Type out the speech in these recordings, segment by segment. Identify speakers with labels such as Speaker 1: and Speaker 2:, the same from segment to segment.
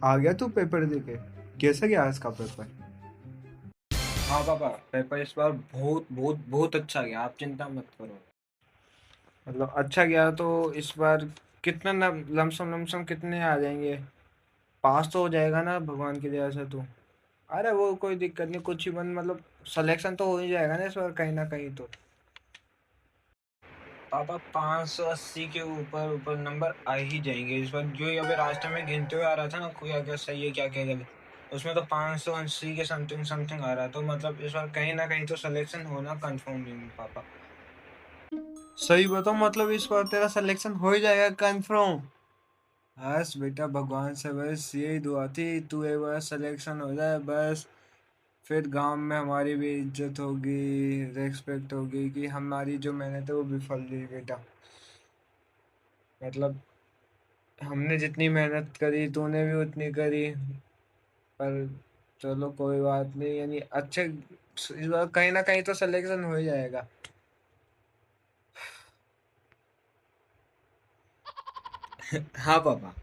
Speaker 1: आ गया तू पेपर देके? कैसा गया इसका पेपर?
Speaker 2: हाँ पापा, पेपर इस बार बहुत बहुत बहुत अच्छा गया। आप चिंता मत करो।
Speaker 1: मतलब अच्छा गया तो इस बार कितना लमसम लमसम कितने आ जाएंगे? पास तो हो जाएगा ना भगवान की दया से तू? अरे वो कोई दिक्कत नहीं, कुछ ही बन मतलब सिलेक्शन तो हो ही जाएगा ना इस बार कहीं ना कहीं तो।
Speaker 2: पापा 580 के ऊपर ऊपर नंबर आ ही जाएंगे इस बार। जो ये अभी रास्ते में गिनते हुए आ रहा था ना, क्या क्या सही है क्या क्या गलत, उसमें तो 580 के समथिंग समथिंग आ रहा। तो मतलब इस बार कहीं ना कहीं तो सिलेक्शन होना कंफर्म नहीं है पापा।
Speaker 1: सही बताओ, मतलब इस बार तेरा सिलेक्शन हो ही जाएगा कंफर्म? बस बेटा, भगवान से बस यही दुआ थी, तू एक बार सिलेक्शन हो जाए बस। फिर गांव में हमारी भी इज्जत होगी, रेस्पेक्ट होगी कि हमारी जो मेहनत है वो विफल गई बेटा। मतलब हमने जितनी मेहनत करी तूने भी उतनी करी। पर चलो कोई बात नहीं, यानी अच्छे इस बार कहीं ना कहीं तो सिलेक्शन हो ही जाएगा।
Speaker 2: हाँ पापा।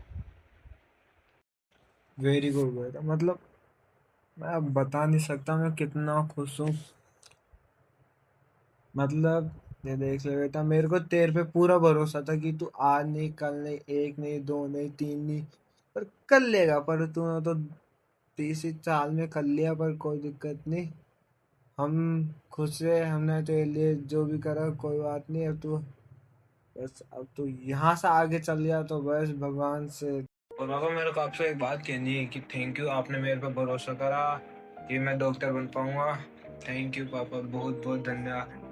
Speaker 1: वेरी गुड बेटा, मतलब मैं अब बता नहीं सकता मैं कितना खुश हूँ। मतलब ये देख ले बेटा, मेरे को तेरे पे पूरा भरोसा था कि तू आज नहीं कल नहीं, एक नहीं दो नहीं तीन नहीं, पर कर लेगा। पर तूने तो 30 साल में कर लिया, पर कोई दिक्कत नहीं। हम खुश है, हमने तेरे लिए जो भी करा कोई बात नहीं। अब तू बस, अब तू यहाँ से आगे चल जा तो बस भगवान से।
Speaker 2: और पापा, मेरे को आपसे एक बात कहनी है कि थैंक यू, आपने मेरे पे भरोसा करा कि मैं डॉक्टर बन पाऊंगा। थैंक यू पापा, बहुत बहुत धन्यवाद।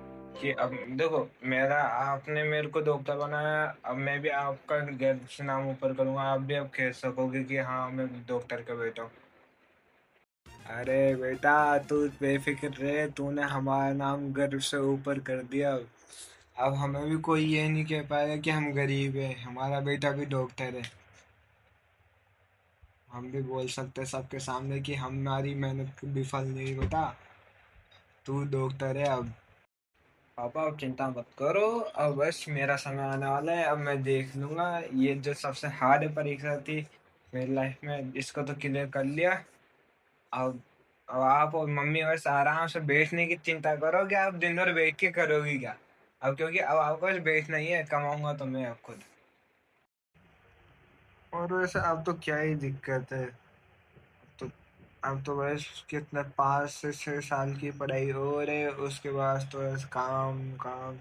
Speaker 2: कि अब देखो, मेरा आपने मेरे को डॉक्टर बनाया, अब मैं भी आपका गर्व से नाम ऊपर करूंगा। आप भी अब कह सकोगे कि हाँ, मैं डॉक्टर का बेटा हूँ।
Speaker 1: अरे बेटा, तू बेफिक्र रहे, तूने हमारा नाम गर्व से ऊपर कर दिया। अब हमें भी कोई ये नहीं कह पाएगा कि हम गरीब हैं, हमारा बेटा भी डॉक्टर है। हम भी बोल सकते हैं सबके सामने कि हमारी मेहनत विफल नहीं बेटा, तू डॉक्टर है अब।
Speaker 2: पापा अब चिंता मत करो। अब बस मेरा समय आने वाला है, अब मैं देख लूंगा। ये जो सबसे हार्ड परीक्षा थी मेरी लाइफ में, इसको तो क्लियर कर लिया। अब अब आप और मम्मी बस आराम से बैठने की चिंता करोगे। आप दिन भर बैठ के करोगी क्या? अब क्योंकि अब आपको बस बैठना ही है, कमाऊंगा तो मैं अब खुद।
Speaker 1: और वैसे अब तो क्या ही दिक्कत है? तो अब तो बस कितने 5 से 6 साल की पढ़ाई हो रही है, उसके बाद तो बस काम काम।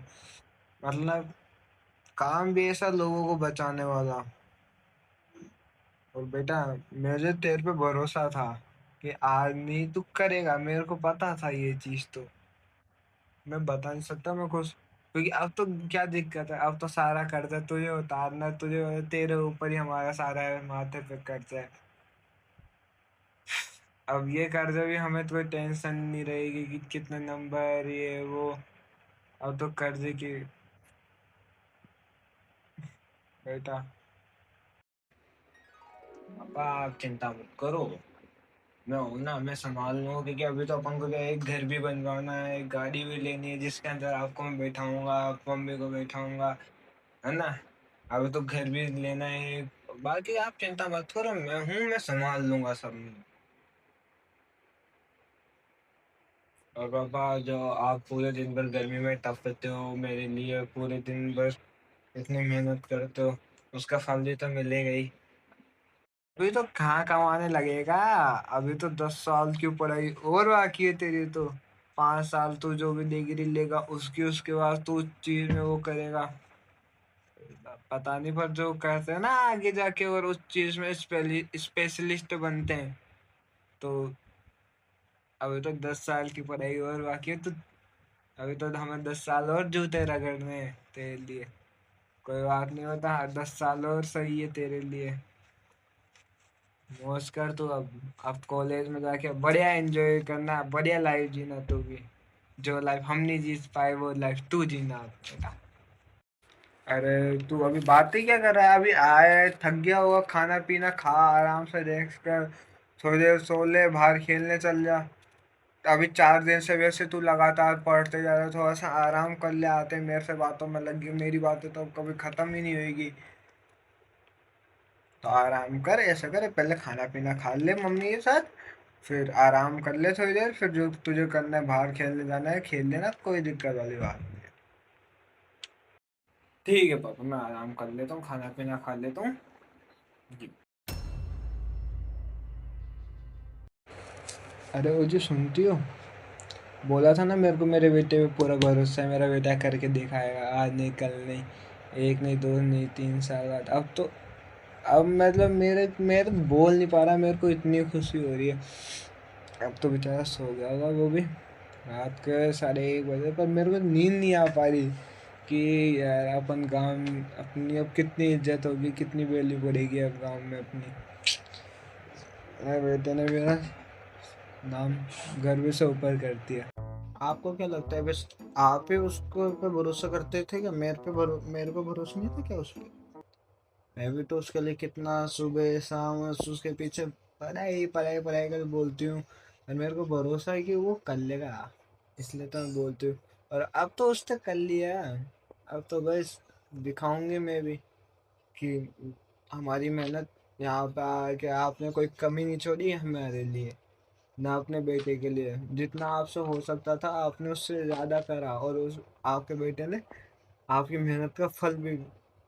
Speaker 1: मतलब काम भी ऐसा लोगों को बचाने वाला। और बेटा, मुझे तेरे पे भरोसा था कि आज नहीं तू करेगा, मेरे को पता था ये चीज तो। मैं बता नहीं सकता मैं खुश, क्योंकि अब तो क्या दिक्कत है, अब तो सारा कर्जा तुझे उतारना है, तुझे तेरे ऊपर ही हमारा सारा माथे पे कर्जा है। अब ये कर्जा भी हमें कोई टेंशन नहीं रहेगी कि कितने नंबर ये वो। अब तो कर्जे की बेटा।
Speaker 2: पापा आप चिंता मत करो, मैं हूं ना, मैं संभाल लूंगा। क्योंकि अभी तो अपन को क्या है, एक घर भी बनवाना है, एक गाड़ी भी लेनी है जिसके अंदर आपको मैं बैठाऊंगा, आप मम्मी को बैठाऊंगा, है ना। अभी तो घर भी लेना है। बाकी आप चिंता मत करो, मैं हूँ, मैं संभाल लूंगा सब। और पापा, जो आप पूरे दिन भर गर्मी में तपते हो मेरे लिए, पूरे दिन भर इतनी मेहनत करते हो, उसका फल भी तो मिलेगा ही।
Speaker 1: अभी तो कहाँ कमाने लगेगा? अभी तो 10 साल की पढ़ाई और बाकी है तेरी तो। 5 साल तू जो भी डिग्री लेगा उसकी, उसके बाद तू उस चीज में वो करेगा। पता नहीं, पर जो कहते हैं ना आगे जाके और उस चीज में स्पेशलिस्ट बनते हैं। तो अभी तो 10 साल की पढ़ाई और बाकी है तो। अभी तो हमें 10 साल और जूते रगड़ने हैं तेरे लिए। कोई बात नहीं होता, 10 साल और सही है तेरे लिए। मौज कर तू अब कॉलेज में जाके बढ़िया एंजॉय करना, बढ़िया लाइफ जीना तू भी। जो लाइफ हम नहीं जी पाए वो लाइफ तू जीना अब बेटा। अरे तू अभी बात ही क्या कर रहा है? अभी आया है, थक गया होगा, खाना पीना खा, आराम से रेस्ट कर, थोड़ी देर सो ले, बाहर खेलने चल जा। अभी 4 दिन से वैसे तू लगातार पढ़ते जा रहा है, थोड़ा सा आराम कर ले, आते मेरे से बातों में लग गई, मेरी बातें तो कभी खत्म ही नहीं होगी। तो आराम कर, ऐसा कर पहले खाना पीना खा ले मम्मी के साथ, फिर आराम कर ले थोड़ी देर, फिर जो तुझे करना है बाहर खेलने जाना है खेल लेना, कोई दिक्कत वाली बात नहीं है।
Speaker 2: ठीक है पापा, मैं आराम कर लेता हूँ, खाना पीना खा लेता हूँ। जी।
Speaker 1: अरे वो जो सुनती हो, बोला था ना मेरे को मेरे बेटे पे पूरा भरोसा है, मेरा बेटा करके दिखाएगा, आज नहीं कल नहीं, एक नहीं दो नहीं 3 साल बाद। अब तो, अब मतलब मेरे मेरे बोल नहीं पा रहा, मेरे को इतनी खुशी हो रही है। अब तो बेचारा सो गया होगा वो भी रात के 1:30 बजे, पर मेरे को नींद नहीं आ पा रही कि यार अपन गांव में अपनी अब कितनी इज्जत होगी, कितनी वैल्यू बढ़ेगी अब गांव में अपनी। मेरे बेटे ने मेरा नाम गर्व से ऊपर कर दिया। आपको क्या लगता है, बस आप ही उसको पे भरोसा करते थे क्या? मेरे पे भरोसा नहीं था क्या उस पे? मैं भी तो उसके लिए कितना सुबह शाम उसके पीछे पढ़ाई पढ़ाई पढ़ाई कर बोलती हूँ, और मेरे को भरोसा है कि वो कर लेगा, इसलिए तो मैं बोलती हूँ। और अब तो उसने कर लिया, अब तो बस दिखाऊंगी मैं भी कि हमारी मेहनत यहाँ पे आके आपने कोई कमी नहीं छोड़ी है हमारे लिए, ना अपने बेटे के लिए। जितना आपसे हो सकता था आपने उससे ज़्यादा करा, और उस आपके बेटे ने आपकी मेहनत का फल भी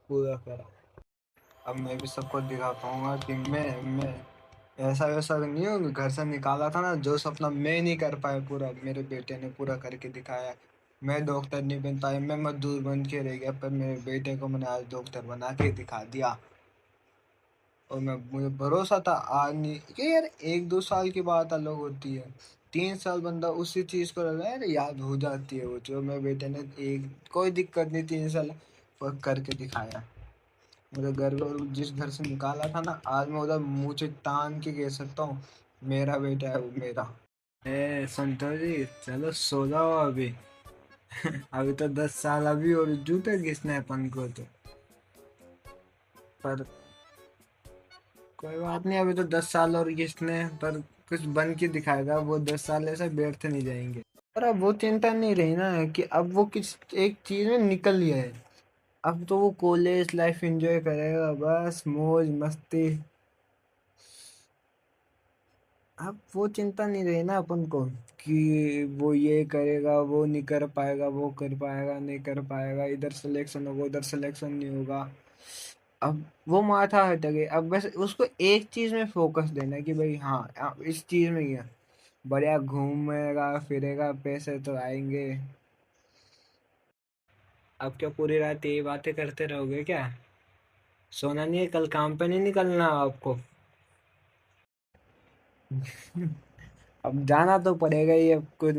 Speaker 1: पूरा करा। अब मैं भी सबको दिखा पाऊंगा कि मैं ऐसा वैसा नहीं हूँ, घर से निकाला था ना, जो सपना मैं नहीं कर पाया पूरा, मेरे बेटे ने पूरा करके दिखाया। मैं डॉक्टर नहीं बन पाया, मैं मजदूर बन के रह गया, पर मेरे बेटे को मैंने आज डॉक्टर बना के दिखा दिया। और मैं मुझे भरोसा था आज नहीं कि यार, 1-2 साल की बात अलग होती है, 3 साल बंदा उसी चीज को लगा यार, याद हो जाती है वो। जो मेरे बेटे ने एक कोई दिक्कत नहीं, 3 साल पर करके दिखाया। मुझे घर, और जिस घर से निकाला था ना, आज मैं उधर मुंह तान के कह सकता हूँ मेरा बेटा है वो मेरा। ए संतोष जी, चलो सो जाओ अभी। अभी तो 10 साल अभी और जूते घिसने अपन को तो। पर कोई बात नहीं, अभी तो 10 साल और घिसने हैं, पर कुछ बन के दिखाएगा वो, 10 साल ऐसे व्यर्थ नहीं जाएंगे। पर अब वो चिंता नहीं रही ना कि अब वो किस एक चीज में निकल लिया है। अब तो वो कॉलेज लाइफ एंजॉय करेगा, बस मौज मस्ती। अब वो चिंता नहीं रही ना अपन को कि वो ये करेगा, वो नहीं कर पाएगा, वो कर पाएगा नहीं कर पाएगा, इधर सिलेक्शन होगा उधर सिलेक्शन नहीं होगा। अब वो माथा हट गई, अब बस उसको एक चीज में फोकस देना है कि भाई हाँ, इस चीज में गया बढ़िया, घूमेगा फिरेगा, पैसे तो आएंगे। अब क्या पूरी रात यही बातें करते रहोगे क्या? सोना नहीं है, कल काम पे नहीं निकलना आपको? अब जाना तो पड़ेगा ही, अब कुछ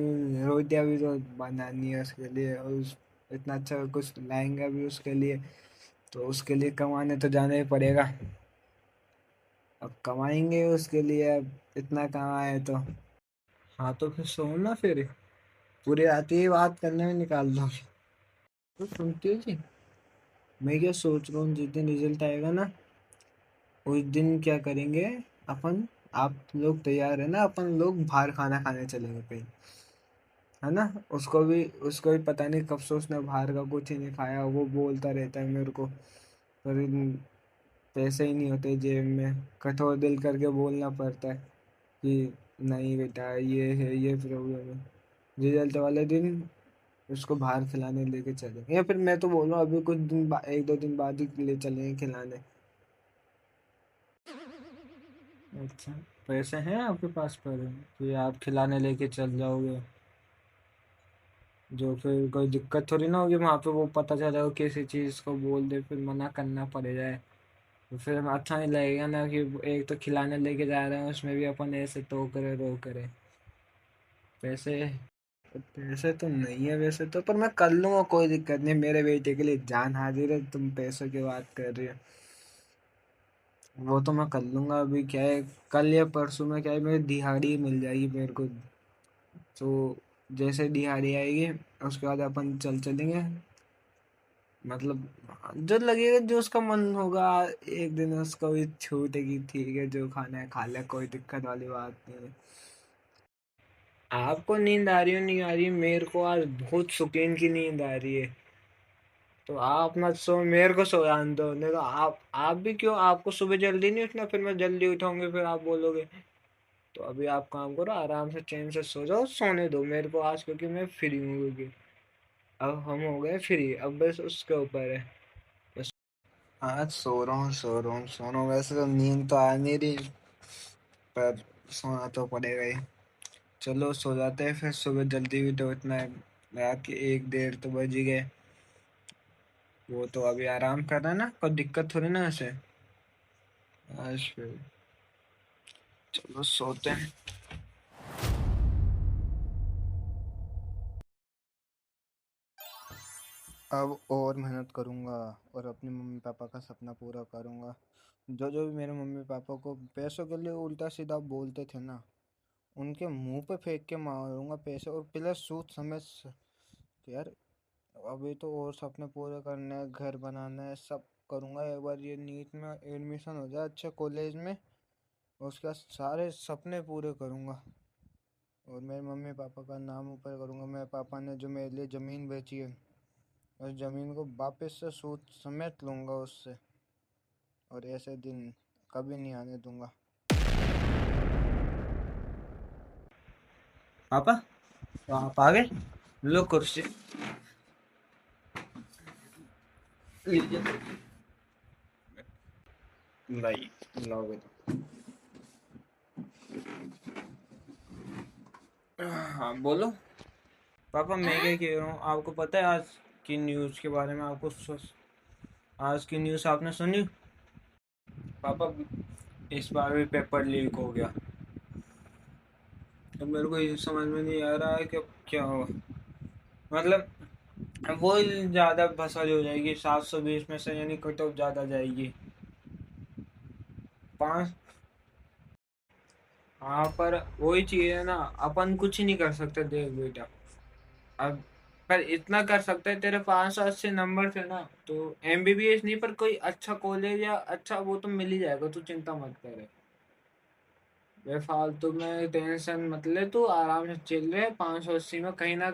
Speaker 1: रोटियां भी तो बनानी है उसके लिए, और इतना अच्छा कुछ लाएंगे भी उसके लिए, तो उसके लिए कमाने तो जाना ही पड़ेगा। अब कमाएंगे उसके लिए, अब इतना कमाए तो। हाँ तो फिर सो ना फिर, पूरी रात ही बात करने में निकाल दो। तो सुनती हो जी, मैं क्या सोच रहा हूँ, जिस दिन रिजल्ट आएगा ना, उस दिन क्या करेंगे अपन, आप लोग तैयार है ना, अपन लोग बाहर खाना खाने चलेंगे कहीं, है ना? उसको भी पता नहीं कब से उसने बाहर का कुछ ही नहीं खाया, वो बोलता रहता है मेरे को, पर पैसे ही नहीं होते जेब में, कठोर दिल करके बोलना पड़ता है कि नहीं बेटा ये है, ये प्रॉब्लम है। रिजल्ट वाले दिन उसको बाहर खिलाने लेके चलेंगे, या फिर मैं तो बोल रहा हूँ अभी कुछ दिन 1-2 दिन बाद ही ले चलेंगे खिलाने। अच्छा, पैसे हैं आपके पास पर कि आप खिलाने लेके चल जाओगे? जो फिर कोई दिक्कत थोड़ी ना होगी वहां पे, वो पता चला हो किसी चीज को बोल दे, फिर मना करना पड़ जाए, तो फिर हमें अच्छा नहीं लगेगा ना कि एक तो खिलाने लेके जा रहे हैं, उसमें भी अपन ऐसे तो करे रो करे। पैसे, पैसे तो नहीं है वैसे तो, पर मैं कर लूंगा, कोई दिक्कत नहीं, मेरे बेटे के लिए जान हाजिर है, तुम पैसों की बात कर रही हो। वो तो मैं कर लूंगा, अभी क्या है, कल या परसों में क्या है, मेरी दिहाड़ी मिल जाएगी मेरे को, तो जैसे दिहाड़ी आएगी उसके बाद अपन चलेंगे, मतलब जो लगेगा, जो उसका मन होगा, एक दिन उसको भी छूटेगी, ठीक है जो खाना है खा ले, कोई दिक्कत वाली बात नहीं है। आपको नींद आ रही हो नहीं आ रही, मेरे को आज बहुत सुकून की नींद आ रही है। तो आप मत सो, मेरे को सोयान दो, नहीं तो आप भी क्यों, आपको सुबह जल्दी नहीं उठना, फिर मैं जल्दी उठाऊंगी फिर आप बोलोगे। तो अभी आप काम करो, आराम से चैन से सो जाओ, सोने दो मेरे को आज, क्योंकि मैं फ्री हूँ, क्योंकि अब हम हो गए फ्री, अब बस उसके ऊपर है बस। आज सो रहा हूँ, वैसे तो नींद तो आ नहीं रही, पर सोना तो पड़ेगा ही। चलो सो जाते हैं, फिर सुबह जल्दी भी तो उठना है, रात के 1 डेढ़ तो बज ही गए। वो तो अभी आराम कर रहा है ना, कोई दिक्कत थोड़ी ना उसे। आज फिर चलो सोते हैं।
Speaker 3: अब और मेहनत करूँगा और अपने मम्मी पापा का सपना पूरा करूँगा। जो जो भी मेरे मम्मी पापा को पैसों के लिए उल्टा सीधा बोलते थे ना, उनके मुंह पे फेंक के मारूंगा पैसे, और प्लस सूद समेत कि यार अभी तो और सपने पूरे करने हैं, घर बनाना है, सब करूँगा। एक बार ये नीट में एडमिशन हो जाए अच्छे कॉलेज में, उसके बाद सारे सपने पूरे करूँगा और मेरे मम्मी पापा का नाम ऊपर करूँगा। मेरे पापा ने जो मेरे लिए ज़मीन बेची है, उस ज़मीन को वापस से सूद समेत लूँगा उससे, और ऐसे दिन कभी नहीं आने दूंगा।
Speaker 1: पापा, तो आप आ गए, लो कुर्सी लीजिए। भाई लाओगे तो, हाँ बोलो। पापा मैं क्या कह रहा हूँ, आपको पता है आज की न्यूज़ के बारे में, आपको आज की न्यूज़ आपने सुनी? पापा, इस बार भी पेपर लीक हो गया। तो मेरे को ये समझ में नहीं आ रहा है कि अब क्या होगा। मतलब वो ज़्यादा फसल हो जाएगी, 720 में से, यानी कट ऑफ ज़्यादा जाएगी। पाँच, हाँ पर वही चीज़ है ना, अपन कुछ ही नहीं कर सकते, देख बेटा। अब पर इतना कर सकते हैं, तेरे 580 नंबर थे ना, तो एमबीबीएस नहीं पर कोई अच्छा कॉलेज या अच्छा वो तो मिल ही जाएगा, तू चिंता मत करे। बेफालतू में टेंशन मत ले, तू आराम से चिल रहे, 580 में कहीं ना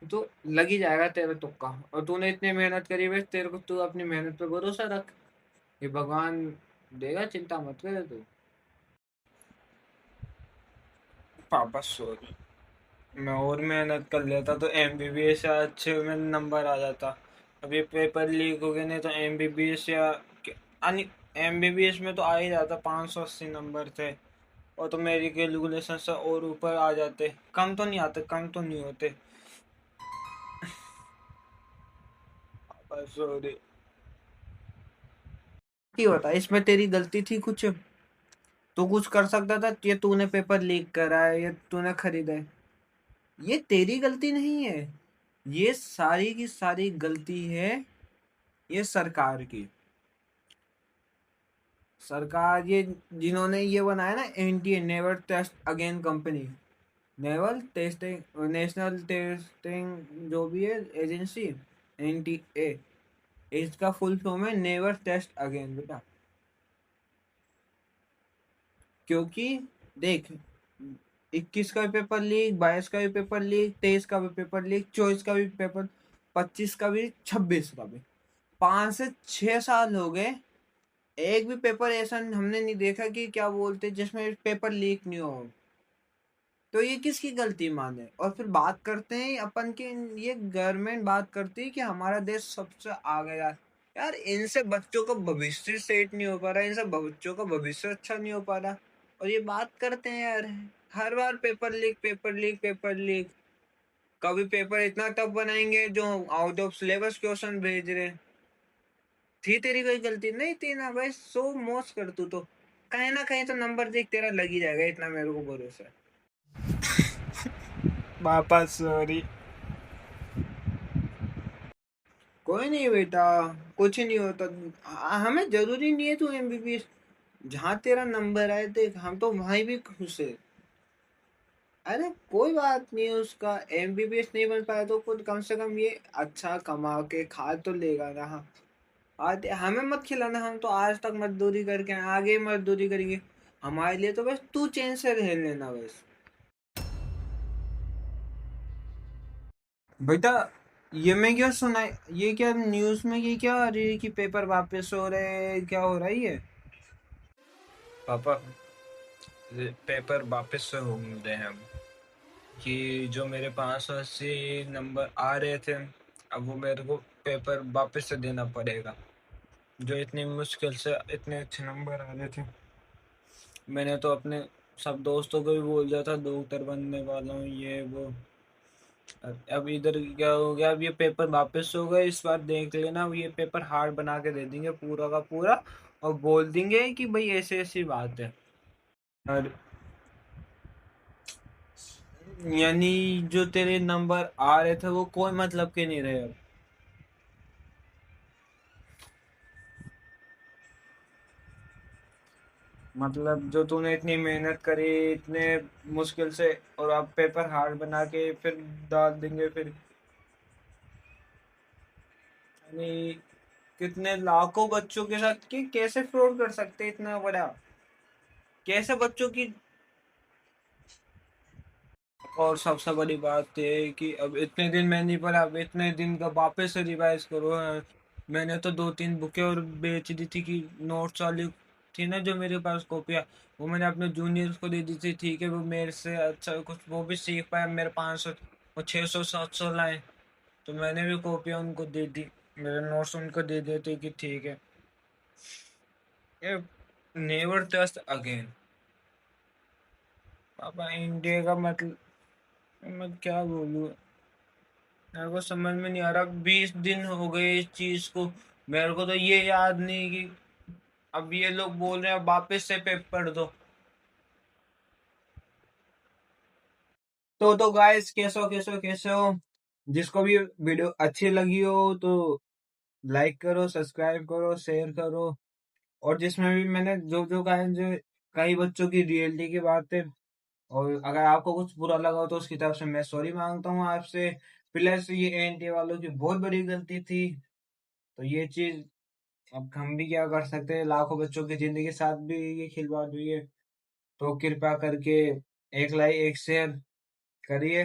Speaker 1: तो लग ही जाएगा तेरा तुक्का। और तूने इतनी मेहनत करी, बस तेरे को, तू अपनी मेहनत पे भरोसा रख, ये भगवान देगा, चिंता मत करे तू। पापा सॉरी, मैं और मेहनत कर लेता तो एमबीबीएस या अच्छे में नंबर आ जाता। अभी पेपर लीक हो गए, नहीं तो एमबीबीएस या यानी एमबीबीएस में तो आ ही जाता, 580 नंबर थे। और तो मेरी कैलकुलेशन से और ऊपर आ जाते, कम तो नहीं आते, कम तो नहीं होते। सॉरी, क्या होता, इसमें तेरी गलती थी कुछ? तू कुछ कर सकता था, ये तूने पेपर लीक करा है, ये तूने खरीदा है, ये तेरी गलती नहीं है, ये सारी की सारी गलती है ये सरकार की। सरकार, ये जिन्होंने ये बनाया ना, NTA, never test again company, naval testing, national testing जो भी है एजेंसी, एनटीए, इसका फुल फॉर्म है नेवर टेस्ट अगेन बेटा। क्योंकि देख, 21 का भी पेपर लीक, 22 का भी पेपर लीक, 23 का भी पेपर लीक, 24 का भी पेपर, 25 का भी, 26 का भी, 5 से 6 साल हो गए, एक भी पेपर ऐसा हमने नहीं देखा कि क्या बोलते जिसमें पेपर लीक नहीं हो। तो ये किसकी गलती माने, और फिर बात करते हैं अपन की, ये गवर्नमेंट बात करती है कि हमारा देश सबसे आगे यार। यार इनसे बच्चों का भविष्य सेट नहीं हो पा रहा, इनसे बच्चों का भविष्य अच्छा नहीं हो पा रहा, और ये बात करते हैं यार, हर बार paper leak, paper leak, paper leak. कभी पेपर इतना टफ बनाएंगे जो आउट ऑफ सिलेबस क्वेश्चन भेज रहे हैं। थी तेरी कोई गलती नहीं थी ना भाई, सो मौज कर तू तो, कहीं ना कहीं तो नंबर देख तेरा लग ही जाएगा, इतना मेरे को भरोसा है। पापा सॉरी। कोई नहीं बेटा, कुछ नहीं होता। हमें जरूरी नहीं है तू एमबीबीएस, जहाँ तेरा नंबर आए देख, हम तो वहीं भी खुश है। अरे कोई बात नहीं है, उसका एमबीबीएस नहीं बन पाया तो खुद कम से कम ये अच्छा कमा के खा तो लेगा ना। हाँ, आज हमें मत खिलाना, हम तो आज तक मजदूरी करके आए, आगे मजदूरी करेंगे। हमारे लिए तो बस तू चैन से रह लेना बस। बेटा
Speaker 2: ये मैं क्या सुना, ये क्या न्यूज़ में ये क्या आ रही है कि पेपर वापस हो रहे हैं, क्या हो रहा है ये? पापा, पेपर वापस से हो रहे हैं अब, कि जो मेरे 580 नंबर आ रहे थे, अब वो मेरे को पेपर वापस से देना पड़ेगा। जो इतनी मुश्किल से इतने अच्छे नंबर आ रहे थे, मैंने तो अपने सब दोस्तों को भी बोल दिया था डॉक्टर बनने वाला हूँ, ये वो। अब इधर क्या हो गया, अब ये पेपर वापस हो गए, इस बार देख लेना, अब ये पेपर हार्ड बना के दे देंगे पूरा का पूरा, और बोल देंगे कि भाई ऐसी ऐसी बात है। और यानी जो तेरे नंबर आ रहे थे वो कोई मतलब के नहीं रहे अब। मतलब जो तूने इतनी मेहनत करी इतने मुश्किल से, और अब पेपर हार्ड बना के फिर डाल देंगे फिर, यानी कितने लाखों बच्चों के साथ कि कैसे फ्रॉड कर सकते हैं इतना बड़ा, कैसे बच्चों की। और सबसे बड़ी बात ये है कि अब इतने दिन मैं नहीं पढ़ा, अब इतने दिन का वापस से रिवाइज करो। मैंने तो 2-3 बुकें और बेच दी थी, कि नोट्स वाली थी ना जो मेरे पास कॉपियाँ, वो मैंने अपने जूनियर्स को दे दी थी। ठीक है, वो मेरे से अच्छा कुछ वो भी सीख पाया, मेरे 500 और 600-700 लाए, तो मैंने भी कॉपियाँ उनको दे दी, मेरे नोट्स उनको दे देते कि ठीक है। ये नेवर ट्रस्ट अगेन। पापा इंडिया का मतलब, मैं क्या बोलूँ, मेरे को समझ में नहीं आ रहा। 20 दिन हो गए इस चीज को, मेरे को तो ये याद नहीं कि अब ये लोग बोल रहे हैं वापस से पेपर दो। तो गाइस, कैसे हो, जिसको भी वीडियो अच्छी लगी हो तो लाइक करो, सब्सक्राइब करो, शेयर करो। और जिसमें भी मैंने जो जो कहा है, जो कई बच्चों की रियलिटी की बात है, और अगर आपको कुछ बुरा लगा हो तो उसकी तरफ से मैं सॉरी मांगता हूँ आपसे। प्लस ये एनटी वालों की बहुत बड़ी गलती थी, तो ये चीज अब हम भी क्या कर सकते हैं, लाखों बच्चों की जिंदगी के साथ भी ये खिलवाड़ हुई है। तो कृपया करके एक लाइक एक शेयर करिए।